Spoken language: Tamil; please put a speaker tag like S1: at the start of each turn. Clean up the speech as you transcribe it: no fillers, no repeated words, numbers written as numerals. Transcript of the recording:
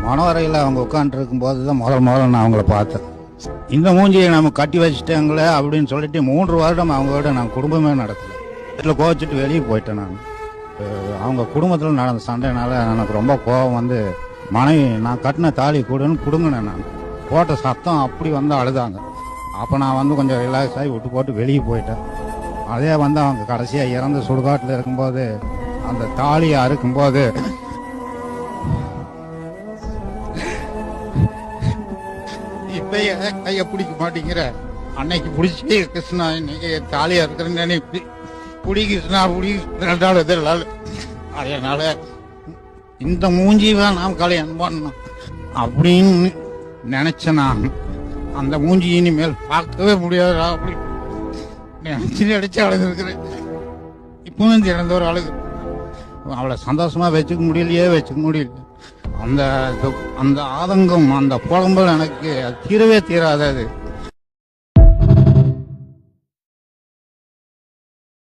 S1: மனவரையில் அவங்க உட்காந்துருக்கும் போது தான் முதல்ல நான் அவங்கள பார்த்தேன். இந்த மூஞ்சியை நம்ம கட்டி வச்சுட்டாங்களே அப்படின்னு சொல்லிட்டு 3 வருடம் அவங்களோட நான் குடும்பமே நடத்தலை. வீட்டில் கோவச்சிட்டு வெளியே போயிட்டேன். நான் அவங்க குடும்பத்தில் நடந்த சண்டைனால எனக்கு ரொம்ப கோபம் வந்து மனைவி நான் கட்டின தாலி கொடுங்கினேன். நான் போட்ட சத்தம் அப்படி வந்து அழுதாங்க. அப்போ நான் வந்து கொஞ்சம் ரிலாக்ஸ் ஆகி விட்டு போட்டு வெளியே போயிட்டேன். அதே வந்து அவங்க கடைசியாக இறந்த சுடுகாட்டில் இருக்கும்போது அந்த தாலியை அறுக்கும்போது இப்போ கையை பிடிக்க மாட்டேங்கிற, அன்னைக்கு பிடிச்சி கிருஷ்ணா இன்னைக்கு தாலியாக இருக்கிறேன்னு புடி கிருஷ்ணா புடி 2வது நாள். அதனால இந்த மூஞ்சிதான் நாம் கல்யாணம் பண்ணணும் அப்படின்னு நினைச்சேன். நான் அந்த மூஞ்சி இனிமேல் பார்க்கவே முடியாதா அப்படி நினைச்சு அழுதுருக்கிறேன். இப்பவும் இழந்த ஒரு அழுகு அவளை சந்தோஷமா வச்சுக்க முடியல. அந்த ஆதங்கம், அந்த புலம்பல் எனக்கு தீரவே தீராது.